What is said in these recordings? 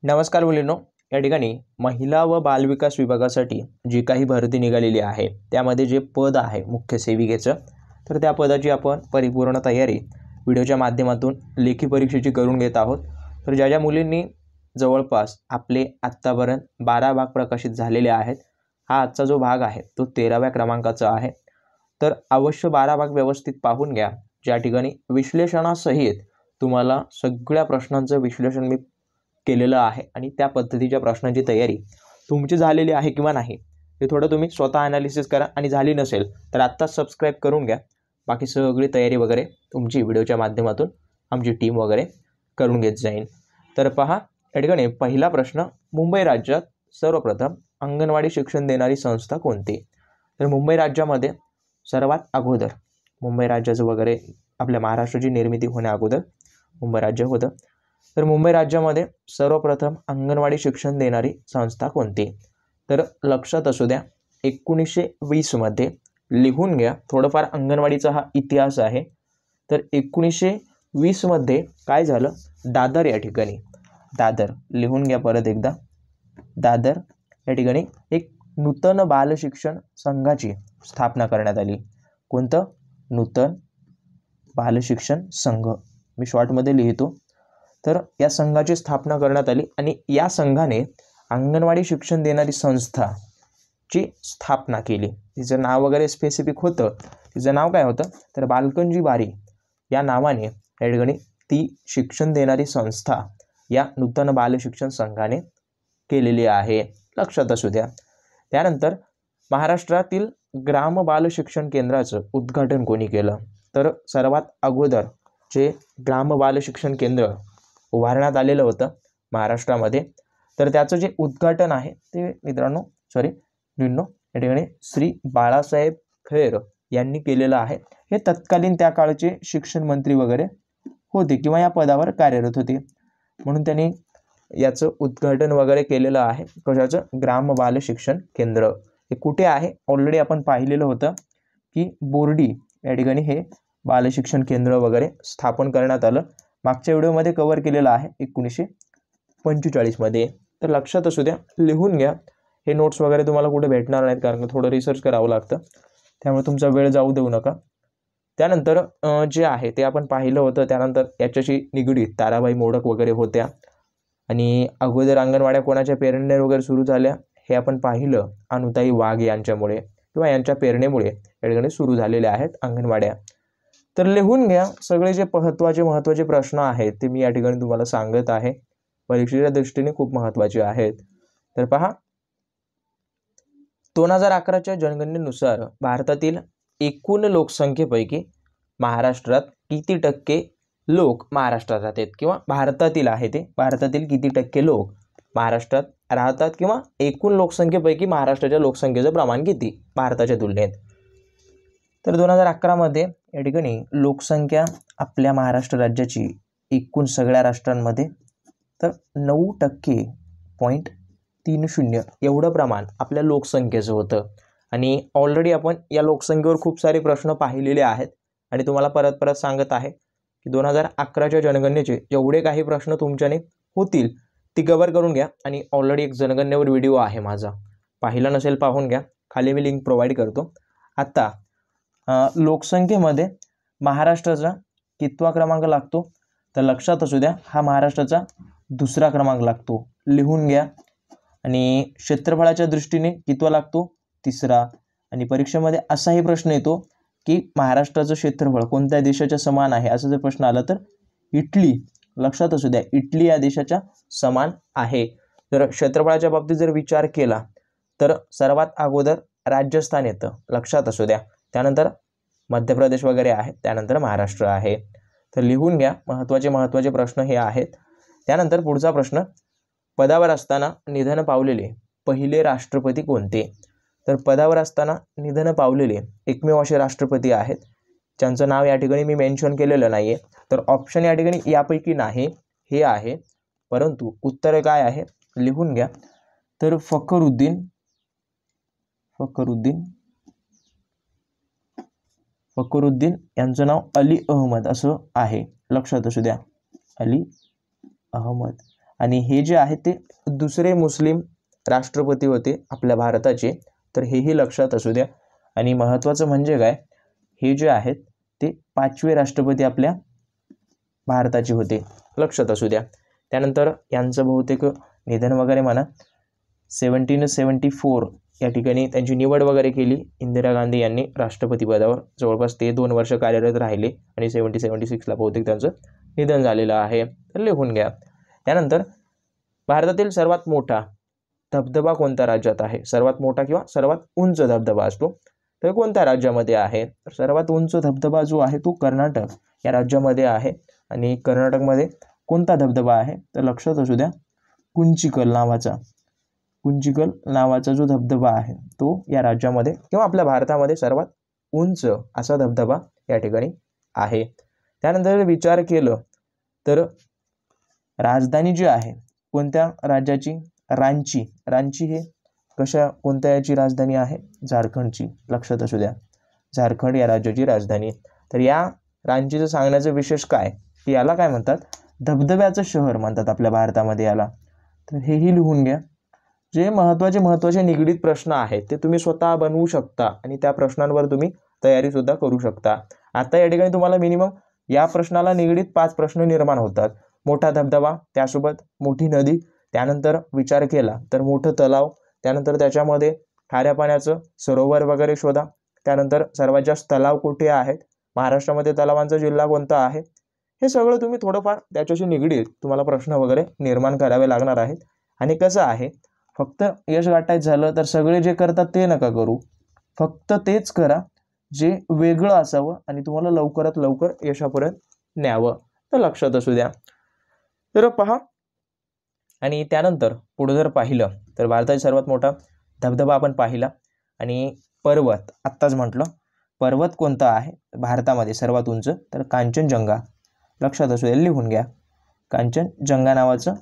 नमस्कार मुलींनो, या ठिकाणी महिला व बालविकास विभागासाठी जी काही भरती निघालेली आहे त्यामध्ये जे पद आहे मुख्य सेविकेचं, तर त्या पदाची आपण परिपूर्ण तयारी व्हिडिओच्या माध्यमातून लेखी परीक्षेची करून घेत आहोत। तर ज्या ज्या मुलींनी जवळपास आपले आत्तापर्यंत 12 भाग प्रकाशित झालेले आहेत, हा आजचा जो भाग आहे तो 13व्या क्रमांकाचा आहे। तर अवश्य 12 भाग व्यवस्थित पाहून घ्या, ज्या ठिकाणी विश्लेषणासहित तुम्हाला सगळ्या प्रश्नांचं विश्लेषण मी केलेलं आहे आणि त्या पद्धतीच्या प्रश्नांची तयारी तुमची झालेली आहे किंवा नाही हे थोडं तुम्ही स्वतः ॲनालिसिस करा आणि झाली नसेल तर आत्ताच सबस्क्राईब करून घ्या। बाकी सगळी तयारी वगैरे तुमची व्हिडिओच्या माध्यमातून आमची टीम वगैरे करून घेत जाईल। तर पहा, या ठिकाणी पहिला प्रश्न, मुंबई राज्यात सर्वप्रथम अंगणवाडी शिक्षण देणारी संस्था कोणती? तर मुंबई राज्यामध्ये सर्वात अगोदर, मुंबई राज्याचं वगैरे आपल्या महाराष्ट्राची निर्मिती होण्या अगोदर मुंबई राज्य होतं। तर मुंबई राज्यामध्ये सर्वप्रथम अंगणवाडी शिक्षण देणारी संस्था कोणती? तर लक्षात असू द्या, 1920 मध्ये लिहून घ्या, थोडंफार अंगणवाडीचा हा इतिहास आहे। तर 1920 मध्ये काय झालं, दादर या ठिकाणी, दादर लिहून घ्या परत एकदा, दादर या ठिकाणी एक नूतन बाल शिक्षण संघाची स्थापना करण्यात आली। कोणतं? नूतन बाल शिक्षण संघ, मी शॉर्टमध्ये लिहितो। तर या संघाची स्थापना करण्यात आली आणि या संघाने अंगणवाडी शिक्षण देणारी संस्थाची स्थापना केली। तिचं नाव वगैरे स्पेसिफिक होतं, तिचं नाव काय होतं तर बालकंजी बारी या नावाने या ठिकाणी ती शिक्षण देणारी संस्था या नूतन बाल शिक्षण संघाने केलेली आहे, लक्षात असू द्या। त्यानंतर महाराष्ट्रातील ग्राम बाल शिक्षण केंद्राचं उद्घाटन कोणी केलं? तर सर्वात अगोदर जे ग्राम बाल शिक्षण केंद्र उभारण्यात आलेलं होतं महाराष्ट्रामध्ये, तर त्याचं जे उद्घाटन आहे ते या ठिकाणी श्री बाळासाहेब खैर यांनी केलेलं आहे। हे तत्कालीन त्या काळचे शिक्षण मंत्री वगैरे होते किंवा या पदावर कार्यरत होते, म्हणून त्यांनी याचं उद्घाटन वगैरे केलेलं आहे। कशाचं? ग्राम बाल शिक्षण केंद्र। हे कुठे आहे? ऑलरेडी आपण पाहिलेलं होतं की बोर्डी या ठिकाणी हे बाल शिक्षण केंद्र वगैरे स्थापन करण्यात आलं, मागच्या व्हिडिओमध्ये कव्हर केलेलं आहे 1945 मध्ये। तर लक्षात असू द्या, लिहून घ्या, हे नोट्स वगैरे तुम्हाला कुठे भेटणार नाहीत कारण थोडं रिसर्च करावं लागतं, त्यामुळे तुमचा वेळ जाऊ देऊ नका। त्यानंतर जे आहे ते आपण पाहिलं होतं, त्यानंतर याच्याशी निगडीत ताराबाई मोडक वगैरे होत्या आणि अगोदर अंगणवाड्या कोणाच्या प्रेरणेने वगैरे सुरू झाल्या हे आपण पाहिलं, अनुताई वाघ यांच्यामुळे किंवा यांच्या प्रेरणेमुळे या ठिकाणी सुरू झालेल्या आहेत अंगणवाड्या। तर लिहून घ्या, सगळे जे महत्त्वाचे प्रश्न आहेत ते मी या ठिकाणी तुम्हाला सांगत आहे, परीक्षेच्या दृष्टीने खूप महत्त्वाचे आहेत। तर पहा, 2011च्या जनगणनेनुसार भारतातील एकूण लोकसंख्येपैकी महाराष्ट्रात किती टक्के लोक महाराष्ट्रात राहतात किंवा भारतातील आहे ते, भारतातील किती टक्के लोक महाराष्ट्रात राहतात किंवा एकूण लोकसंख्येपैकी महाराष्ट्राच्या लोकसंख्येचं प्रमाण किती भारताच्या तुलनेत? तर 2011 मध्ये या ठिकाणी लोकसंख्या आपल्या महाराष्ट्र राज्याची एकूण सगळ्या राष्ट्रांमध्ये तर 9.30% एवढं प्रमाण आपल्या लोकसंख्येचं होतं। आणि ऑलरेडी आपण या लोकसंख्येवर खूप सारे प्रश्न पाहिलेले आहेत आणि तुम्हाला परत सांगत आहे की 2011च्या जनगणनेचे जेवढे काही प्रश्न तुमच्याने होतील ती कव्हर करून घ्या। आणि ऑलरेडी एक जनगणनेवर व्हिडिओ आहे माझा, पाहिला नसेल पाहून घ्या, खाली मी लिंक प्रोव्हाइड करतो। आता लोकसंख्येमध्ये महाराष्ट्राचा कितवा क्रमांक लागतो? तर लक्षात असू द्या, हा महाराष्ट्राचा दुसरा क्रमांक लागतो, लिहून घ्या। आणि क्षेत्रफळाच्या दृष्टीने कितवा लागतो? तिसरा। आणि परीक्षेमध्ये असाही प्रश्न येतो की महाराष्ट्राचं क्षेत्रफळ कोणत्या देशाच्या समान आहे, असं जर प्रश्न आला तर इटली, लक्षात असू द्या, इटली या देशाच्या समान आहे। जर क्षेत्रफळाच्या बाबतीत जर विचार केला तर सर्वात अगोदर राजस्थान येतं, लक्षात असू द्या, त्यानंतर मध्य प्रदेश वगैरे आहे, त्यानंतर महाराष्ट्र आहे। तर लिहून घ्या, महत्त्वाचे प्रश्न हे आहेत। त्यानंतर पुढचा प्रश्न, पदावर असताना निधन पावलेले पहिले राष्ट्रपती कोणते? तर पदावर असताना निधन पावलेले एकमेव असे राष्ट्रपती आहेत ज्यांचं नाव या ठिकाणी मी मेन्शन केलेलं नाही आहे, तर ऑप्शन या ठिकाणी यापैकी नाही हे आहे, परंतु उत्तर काय आहे लिहून घ्या। तर फखरुद्दीन यांचं नाव अली अहमद असं आहे, लक्षात असू द्या, अली अहमद। आणि हे जे आहे ते दुसरे मुस्लिम राष्ट्रपती होते आपल्या भारताचे, तर हेही लक्षात असू द्या. आणि महत्त्वाचं म्हणजे काय, हे जे आहेत ते 5वे राष्ट्रपती आपल्या भारताचे होते, लक्षात असू द्या. त्यानंतर यांचं बहुतेक निधन वगैरे म्हणा 1774 या ठिकाणी त्यांची निवड वगैरे केली इंदिरा गांधी यांनी राष्ट्रपती पदावर. जवळपास ते 2 वर्ष कार्यरत राहिले आणि 76ला बहुतेक त्यांचं निधन झालेलं आहे, तर लिहून घ्या. त्यानंतर भारतातील सर्वात मोठा धबधबा कोणत्या राज्यात आहे? सर्वात मोठा किंवा सर्वात उंच धबधबा असतो तर कोणत्या राज्यामध्ये आहे? तर सर्वात उंच धबधबा जो आहे तो कर्नाटक या राज्यामध्ये आहे. आणि कर्नाटकमध्ये कोणता धबधबा आहे? तर लक्षात असू द्या, कुंचिकल नावाचा जो धबधबा आहे तो या राज्यामध्ये किंवा आपल्या भारतामध्ये सर्वात उंच असा धबधबा या ठिकाणी आहे. त्यानंतर विचार केलं तर राजधानी जी आहे कोणत्या राज्याची? रांची हे कोणत्या याची राजधानी आहे? झारखंडची, लक्षात असू द्या, झारखंड या राज्याची राजधानी. तर या रांचीचं सांगण्याचं विशेष काय की याला काय म्हणतात? धबधब्याचं शहर म्हणतात आपल्या भारतामध्ये याला. तर हेही लिहून घ्या. जे महत्त्वाचे निगडीत प्रश्न आहेत ते तुम्ही स्वतः बनवू शकता आणि त्या प्रश्नांवर तुम्ही तयारीसुद्धा करू शकता. आता या ठिकाणी तुम्हाला मिनिमम या प्रश्नाला निगडीत 5 प्रश्न निर्माण होतात. मोठा धबधबा, त्यासोबत मोठी नदी, त्यानंतर विचार केला तर मोठं तलाव, त्यानंतर त्याच्यामध्ये खाऱ्या पाण्याचं सरोवर वगैरे शोधा. त्यानंतर सर्वात जास्त तलाव कुठे आहेत? महाराष्ट्रामध्ये तलावांचा जिल्हा कोणता आहे? हे सगळं तुम्ही थोडंफार त्याच्याशी निगडीत तुम्हाला प्रश्न वगैरे निर्माण करावे लागणार आहेत. आणि कसं आहे, फक्त यश गाठायचं झालं तर सगळे जे करतात ते नका करू, फक्त तेच करा जे वेगळं असावं आणि तुम्हाला लवकरात लवकर यशापर्यंत न्यावं. तर लक्षात असू द्या. तर पहा, आणि त्यानंतर पुढे जर पाहिलं तर भारताचा सर्वात मोठा धबधबा आपण पाहिला. आणि पर्वत, आत्ताच म्हटलं, पर्वत कोणता आहे भारतामध्ये सर्वात उंच? तर कांचनजंगा, लक्षात असू द्या, लिहून घ्या. कांचनजंगा नावाचं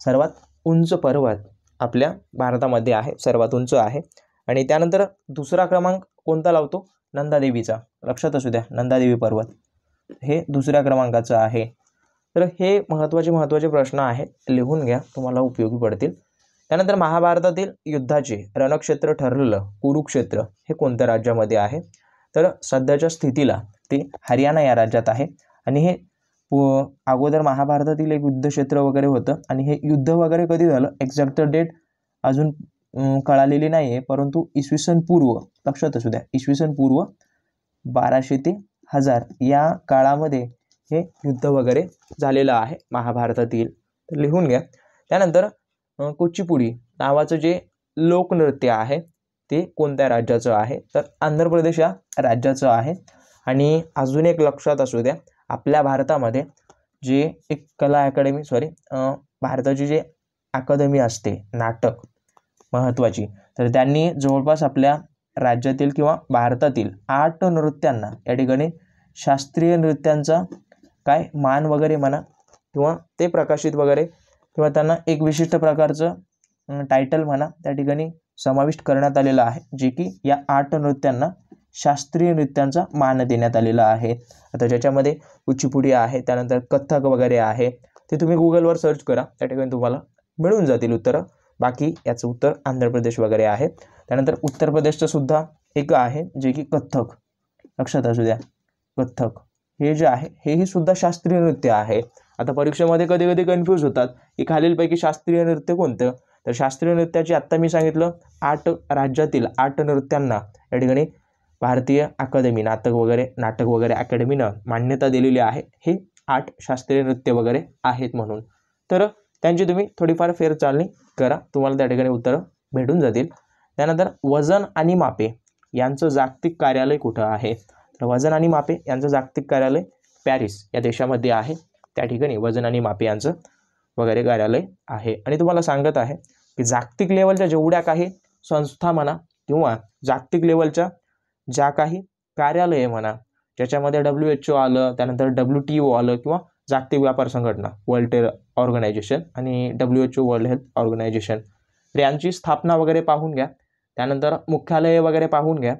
सर्वात उंच पर्वत आपल्या भारतामध्ये आहे, सर्वात उंच आहे. आणि त्यानंतर दुसरा क्रमांक कोणता लावतो? नंदादेवीचा, लक्षात असू द्या, नंदादेवी पर्वत हे दुसऱ्या कुक्रमांकाचं आहे. तर हे महत्त्वाचे प्रश्न आहेत, लिहून घ्या, तुम्हाला उपयोगी पडतील. त्यानंतर महाभारतातील युद्धाचे रणक्षेत्र ठरलेलं कुरुक्षेत्र हे कोणत्या राज्यामध्ये आहे? तर सध्याच्या स्थितीला ते हरियाणा या राज्यात आहे. आणि हे अगोदर महाभारतातील एक युद्धक्षेत्र वगैरे होतं. आणि हे युद्ध वगैरे कधी झालं एक्झॅक्ट डेट अजून कळालेली नाही आहे, परंतु इसवी सन पूर्व, लक्षात असू द्या, इसवी सन पूर्व 1200 ते 1000 या काळामध्ये हे युद्ध वगैरे झालेलं आहे महाभारतातील, तर लिहून घ्या. त्यानंतर कुचिपुडी नावाचं जे लोकनृत्य आहे ते कोणत्या राज्याचं आहे? तर आंध्र प्रदेश या राज्याचं आहे. आणि अजून एक लक्षात असू द्या, आपल्या भारतामध्ये जे एक कला अकॅडमी भारताची जे अकादमी असते नाटक महत्त्वाची, तर त्यांनी जवळपास आपल्या राज्यातील किंवा भारतातील 8 नृत्यांना या ठिकाणी शास्त्रीय नृत्यांचा मान वगैरे म्हणा किंवा ते प्रकाशित वगैरे किंवा त्यांना एक विशिष्ट प्रकारचं टायटल म्हणा त्या ठिकाणी समाविष्ट करण्यात आलेलं आहे, जे की या 8 नृत्यांना शास्त्रीय नृत्यांचा मान देण्यात आलेला आहे. आता ज्याच्यामध्ये कुचिपुडी आहे, त्यानंतर कथ्थक वगैरे आहे, ते तुम्ही गुगलवर सर्च करा, त्या ठिकाणी तुम्हाला मिळून जातील उत्तरं. बाकी याचं उत्तर आंध्र प्रदेश वगैरे आहे. त्यानंतर उत्तर प्रदेशचं सुद्धा एक आहे जे की कथ्थक, लक्षात असू द्या, कथ्थक हे जे आहे हेही सुद्धा शास्त्रीय नृत्य आहे. आता परीक्षेमध्ये कधी कधी कन्फ्यूज होतात की खालीलपैकी शास्त्रीय नृत्य कोणतं? तर शास्त्रीय नृत्याची आत्ता मी सांगितलं 8 राज्यातील 8 नृत्यांना या ठिकाणी भारतीय अकादमी नाटक वगैरे अकॅडमीनं मान्यता दिलेली आहे. हे 8 शास्त्रीय नृत्य वगैरे आहेत म्हणून. तर त्यांची तुम्ही थोडीफार फेरचाळणी करा, तुम्हाला त्या ठिकाणी उत्तरं भेटून जातील. त्यानंतर वजन आणि मापे यांचं जागतिक कार्यालय कुठं आहे? तर वजन आणि मापे यांचं जागतिक कार्यालय पॅरिस या देशामध्ये आहे. त्या ठिकाणी वजन आणि मापे यांचं वगैरे कार्यालय आहे. आणि तुम्हाला सांगत आहे की जागतिक लेवलच्या जेवढ्या काही संस्था म्हणा किंवा जागतिक लेवलच्या ज्या काही कार्यालये म्हणा, ज्याच्यामध्ये WHO आलं, त्यानंतर WTO आलं किंवा जागतिक व्यापार संघटना वर्ल्ड ट्रेड ऑर्गनायझेशन आणि WHO वर्ल्ड हेल्थ ऑर्गनायझेशन, तर यांची स्थापना वगैरे पाहून घ्या. त्यानंतर मुख्यालये वगैरे पाहून घ्या,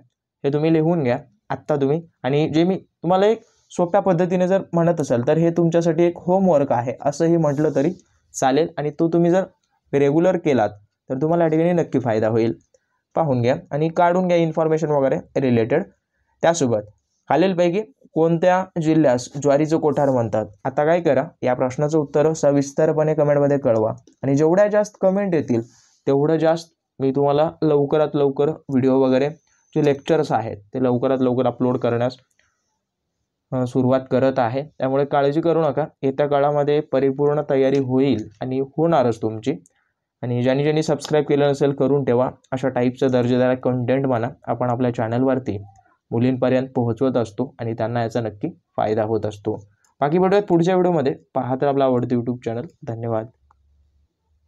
हे तुम्ही लिहून घ्या आत्ता तुम्ही. आणि जे मी तुम्हाला एक सोप्या पद्धतीने जर म्हणत असाल तर हे तुमच्यासाठी एक होमवर्क आहे असंही म्हटलं तरी चालेल आणि तो तुम्ही जर रेग्युलर केलात तर तुम्हाला या ठिकाणी नक्की फायदा होईल. पाहून घ्या आणि काढून घ्या इन्फॉर्मेशन वगैरे रिलेटेड. त्यासोबत खालीलपैकी कोणत्या जिल्ह्यास ज्वारीचं कोठार म्हणतात? आता काय करा, या प्रश्नाचं उत्तर सविस्तरपणे कमेंटमध्ये कळवा आणि जेवढ्या जास्त कमेंट येतील तेवढं जास्त मी तुम्हाला लवकरात लवकर व्हिडिओ वगैरे जे लेक्चर्स आहेत ते लवकरात लवकर अपलोड करण्यास सुरुवात करत आहे. त्यामुळे काळजी करू नका, येत्या काळामध्ये परिपूर्ण तयारी होईल आणि होणारच तुमची. आणि ज्यांनी सबस्क्राईब केलं नसेल करून ठेवा. अशा टाईपचं दर्जेदार कंटेंट म्हणा आपण आपल्या चॅनलवरती मुलींपर्यंत पोहोचवत असतो आणि त्यांना याचा नक्की फायदा होत असतो. बाकी भेटूयात पुढच्या व्हिडिओमध्ये. पाहत राहा आपला आवडतं यूट्यूब चॅनल. धन्यवाद.